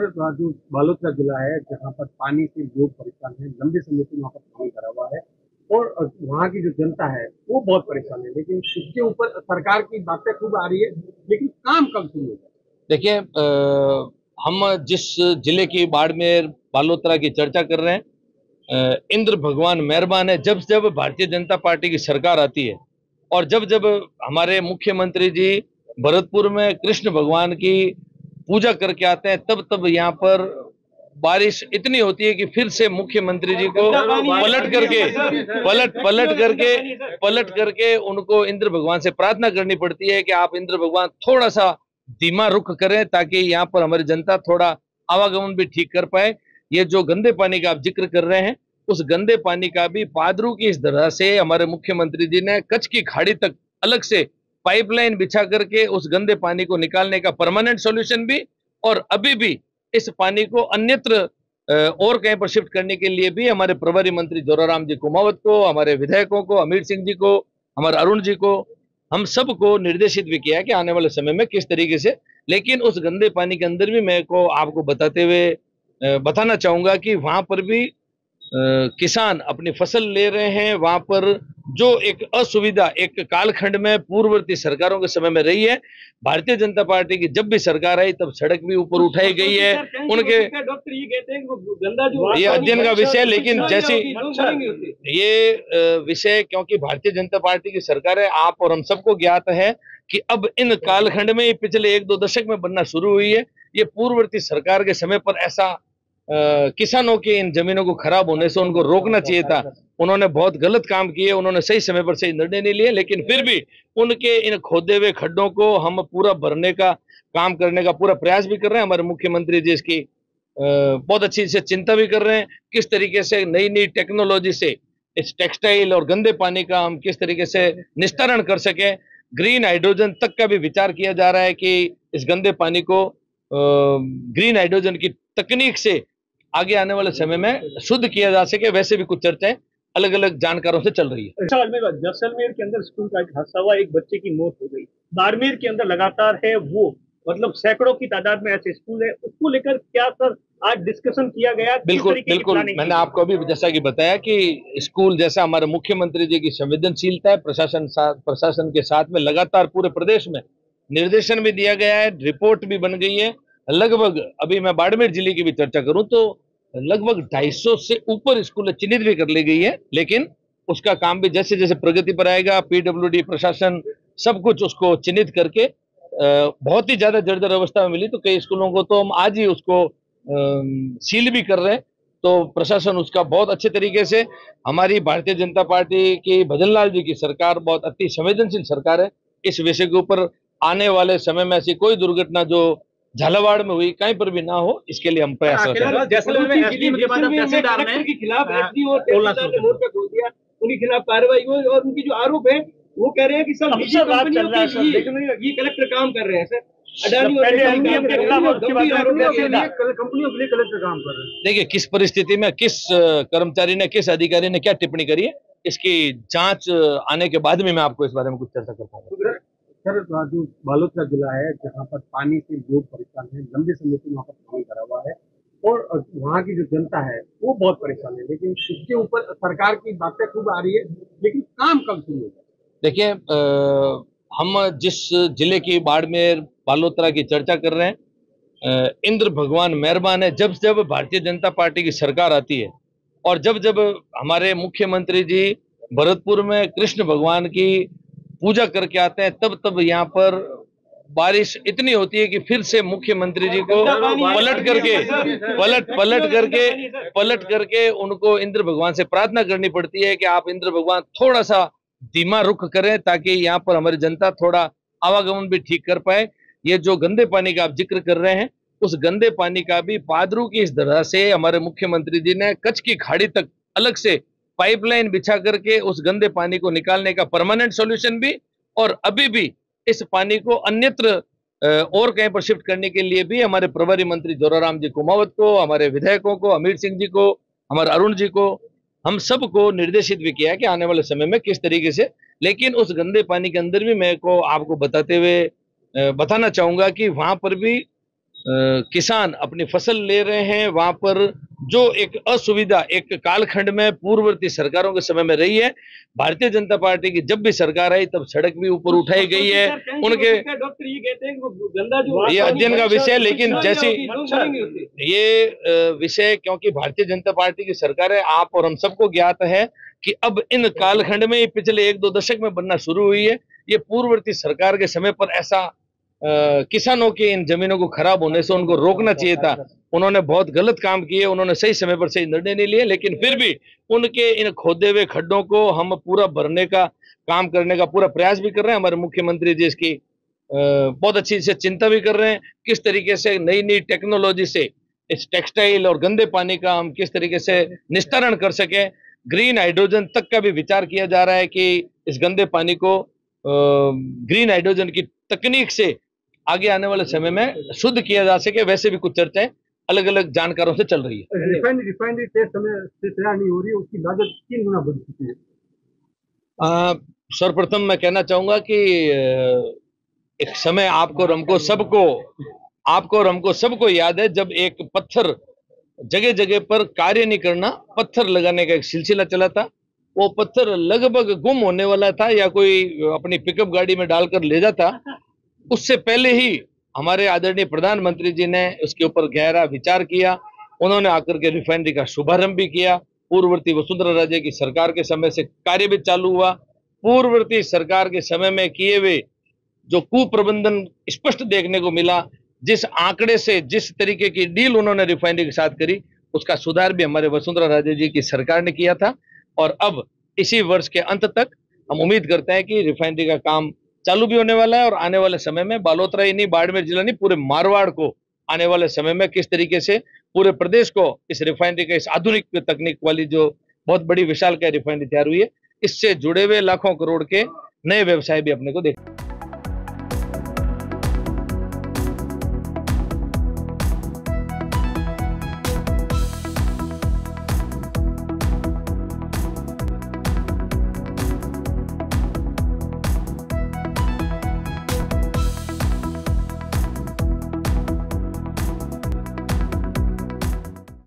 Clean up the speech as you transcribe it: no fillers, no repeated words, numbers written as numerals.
Sir, जो बालोतरा जिला है जहाँ पर पानी से लोग परेशान हैं, लंबे समय से वहाँ पर पानी भरा हुआ है और वहाँ की जो जनता है वो बहुत परेशान है, लेकिन इसके ऊपर सरकार की बातें खूब आ रही है, लेकिन काम कब शुरू होगा? देखिए, हम जिस जिले की बाड़मेर बालोतरा की चर्चा कर रहे हैं, इंद्र भगवान मेहरबान है। जब जब भारतीय जनता पार्टी की सरकार आती है और जब जब हमारे मुख्यमंत्री जी भरतपुर में कृष्ण भगवान की पूजा करके आते हैं, तब तब यहाँ पर बारिश इतनी होती है कि फिर से मुख्यमंत्री जी को पलट करके उनको इंद्र भगवान से प्रार्थना करनी पड़ती है कि आप इंद्र भगवान थोड़ा सा धीमा रुख करें ताकि यहाँ पर हमारी जनता थोड़ा आवागमन भी ठीक कर पाए। ये जो गंदे पानी का आप जिक्र कर रहे हैं, उस गंदे पानी का भी पादरू की इस तरह से हमारे मुख्यमंत्री जी ने कच्छ की खाड़ी तक अलग से पाइपलाइन बिछा करके उस गंदे पानी को निकालने का परमानेंट सॉल्यूशन भी, और अभी भी इस पानी को अन्यत्र और कहीं पर शिफ्ट करने के लिए भी हमारे प्रभारी मंत्री जोराराम जी कुमावत को, हमारे विधायकों को, अमीर सिंह जी को, हमारे अरुण जी को, हम सबको निर्देशित भी किया है कि आने वाले समय में किस तरीके से। लेकिन उस गंदे पानी के अंदर भी मैं को आपको बताते हुए बताना चाहूंगा कि वहां पर भी किसान अपनी फसल ले रहे हैं। वहां पर जो एक असुविधा एक कालखंड में पूर्ववर्ती सरकारों के समय में रही है, भारतीय जनता पार्टी की जब भी सरकार आई तब सड़क भी ऊपर उठाई गई है। उनके डॉक्टर ये कहते हैं कि गंदा जो ये अध्ययन का विषय है, लेकिन जैसी ये विषय, क्योंकि भारतीय जनता पार्टी की सरकार है, आप और हम सबको ज्ञात है कि अब इन कालखंड में पिछले 1-2 दशक में बनना शुरू हुई है। ये पूर्ववर्ती सरकार के समय पर ऐसा किसानों की इन जमीनों को खराब होने से उनको रोकना चाहिए था। उन्होंने बहुत गलत काम किए, उन्होंने सही समय पर सही निर्णय नहीं लिए, लेकिन फिर भी उनके इन खोदे हुए खड्डों को हम पूरा भरने का काम करने का पूरा प्रयास भी कर रहे हैं। हमारे मुख्यमंत्री जी इसकी बहुत अच्छी से चिंता भी कर रहे हैं, किस तरीके से नई नई टेक्नोलॉजी से इस टेक्सटाइल और गंदे पानी का हम किस तरीके से निस्तारण कर सके। ग्रीन हाइड्रोजन तक का भी विचार किया जा रहा है कि इस गंदे पानी को ग्रीन हाइड्रोजन की तकनीक से आगे आने वाले समय में शुद्ध किया जा सके। वैसे भी कुछ चर्चाएं अलग अलग जानकारों से चल रही है। जैसलमेर के अंदर स्कूल का एक हादसा हुआ, एक बच्चे की मौत हो गई। बाड़मेर के अंदर लगातार है वो, मतलब सैकड़ों की तादाद में ऐसे स्कूल है, उसको लेकर क्या सर आज डिस्कशन किया गया? बिल्कुल बिल्कुल, मैंने आपको अभी जैसा कि बताया कि स्कूल जैसा हमारे मुख्यमंत्री जी की संवेदनशीलता है, प्रशासन के साथ में लगातार पूरे प्रदेश में निर्देशन भी दिया गया है, रिपोर्ट भी बन गई है। लगभग अभी मैं बाड़मेर जिले की भी चर्चा करूं तो लगभग 250 से ऊपर स्कूल चिन्हित भी कर ली गई है, लेकिन उसका काम भी जैसे जैसे प्रगति पर आएगा, पीडब्ल्यूडी प्रशासन सब कुछ उसको चिन्हित करके बहुत ही ज्यादा जर्जर अवस्था में मिली तो कई स्कूलों को तो हम आज ही उसको सील भी कर रहे हैं। तो प्रशासन उसका बहुत अच्छे तरीके से, हमारी भारतीय जनता पार्टी की भजनलाल जी की सरकार बहुत अति संवेदनशील सरकार है। इस विषय के ऊपर आने वाले समय में ऐसी कोई दुर्घटना जो झालावाड़ में हुई कहीं पर भी ना हो, इसके लिए हम प्रयास कर रहे हैं। उनके खिलाफ कार्रवाई हुई और उनकी जो आरोप है वो कह रहे हैं कि सब ये कलेक्टर काम कर रहे हैं सर, कंपनियों के लिए कलेक्टर काम कर रहे हैं। देखिए, किस परिस्थिति में किस कर्मचारी ने, किस अधिकारी ने क्या टिप्पणी करी है, इसकी जांच आने के बाद में मैं आपको इस बारे में कुछ चर्चा कर पाऊंगा। सर, जो बालोतरा जिला है जहाँ पर पानी से लोग परेशान हैं, लंबे समय से वहाँ पर पानी भरा हुआ है और वहाँ की जो जनता है वो बहुत परेशान है, लेकिन इसके ऊपर सरकार की बातें खूब आ रही है, लेकिन काम कब शुरू होगा? देखिए, हम जिस जिले की बाड़मेर बालोतरा की चर्चा कर रहे हैं, इंद्र भगवान मेहरबान है। जब जब भारतीय जनता पार्टी की सरकार आती है और जब जब हमारे मुख्यमंत्री जी भरतपुर में कृष्ण भगवान की पूजा करके आते हैं, तब तब यहाँ पर बारिश इतनी होती है कि फिर से मुख्यमंत्री जी को पलट करके उनको इंद्र भगवान से प्रार्थना करनी पड़ती है कि आप इंद्र भगवान थोड़ा सा धीमा रुख करें ताकि यहाँ पर हमारी जनता थोड़ा आवागमन भी ठीक कर पाए। ये जो गंदे पानी का आप जिक्र कर रहे हैं, उस गंदे पानी का भी पादरू की इस तरह से हमारे मुख्यमंत्री जी ने कच्छ की खाड़ी तक अलग से पाइपलाइन बिछा करके उस गंदे पानी को निकालने का परमानेंट सॉल्यूशन भी, और अभी भी इस पानी को अन्यत्र और कहीं पर शिफ्ट करने के लिए भी हमारे प्रभारी मंत्री जोराराम जी कुमावत को, हमारे विधायकों को, अमीर सिंह जी को, हमारे अरुण जी को, हम सबको निर्देशित भी किया है कि आने वाले समय में किस तरीके से। लेकिन उस गंदे पानी के अंदर भी मैं को आपको बताते हुए बताना चाहूंगा कि वहां पर भी किसान अपनी फसल ले रहे हैं, वहां पर जो एक असुविधा एक कालखंड में पूर्ववर्ती सरकारों के समय में रही है, भारतीय जनता पार्टी की जब भी सरकार आई तब सड़क भी ऊपर उठाई गई है। उनके डॉक्टर ये कहते हैं कि वो गंदा जो ये अध्ययन का विषय है, लेकिन जैसी ये विषय क्योंकि भारतीय जनता पार्टी की सरकार है, आप और हम सबको ज्ञात है कि अब इन कालखंड में पिछले 1-2 दशक में बनना शुरू हुई है। ये पूर्ववर्ती सरकार के समय पर ऐसा किसानों के इन जमीनों को खराब होने से उनको रोकना चाहिए था। उन्होंने बहुत गलत काम किए, उन्होंने सही समय पर सही निर्णय नहीं लिए, लेकिन फिर भी उनके इन खोदे हुए खड्डों को हम पूरा भरने का काम करने का पूरा प्रयास भी कर रहे हैं। हमारे मुख्यमंत्री जी इसकी बहुत अच्छी से चिंता भी कर रहे हैं, किस तरीके से नई नई टेक्नोलॉजी से इस टेक्सटाइल और गंदे पानी का हम किस तरीके से निस्तारण कर सके। ग्रीन हाइड्रोजन तक का भी विचार किया जा रहा है कि इस गंदे पानी को ग्रीन हाइड्रोजन की तकनीक से आगे आने वाले समय में शुद्ध किया जा सके। वैसे भी कुछ चर्चाएं अलग अलग जानकारों से चल रही है। रिफाइनरी समय से तैयार नहीं हो रही है, उसकी लागत 3 गुना बढ़ चुकी है। सर्वप्रथम मैं कहना चाहूंगा कि एक समय आपको और हमको सबको याद है जब एक पत्थर जगह जगह पर कार्य नहीं करना, पत्थर लगाने का एक सिलसिला चला था। वो पत्थर लगभग गुम होने वाला था या कोई अपनी पिकअप गाड़ी में डालकर ले जाता। उससे पहले ही हमारे आदरणीय प्रधानमंत्री जी ने उसके ऊपर गहरा विचार किया। उन्होंने आकर के रिफाइनरी का शुभारंभ भी किया। पूर्ववर्ती वसुंधरा राजे की सरकार के समय से कार्य भी चालू हुआ। पूर्ववर्ती सरकार के समय में किए हुए जो कुप्रबंधन स्पष्ट देखने को मिला, जिस आंकड़े से जिस तरीके की डील उन्होंने रिफाइनरी के साथ करी, उसका सुधार भी हमारे वसुंधरा राजे जी की सरकार ने किया था। और अब इसी वर्ष के अंत तक हम उम्मीद करते हैं कि रिफाइनरी का काम चालू भी होने वाला है और आने वाले समय में बालोतरा ही नहीं, बाड़मेर जिला नहीं, पूरे मारवाड़ को आने वाले समय में किस तरीके से पूरे प्रदेश को इस रिफाइनरी का इस आधुनिक तकनीक वाली जो बहुत बड़ी विशाल का रिफाइनरी तैयार हुई है, इससे जुड़े हुए लाखों करोड़ के नए व्यवसाय भी अपने को देख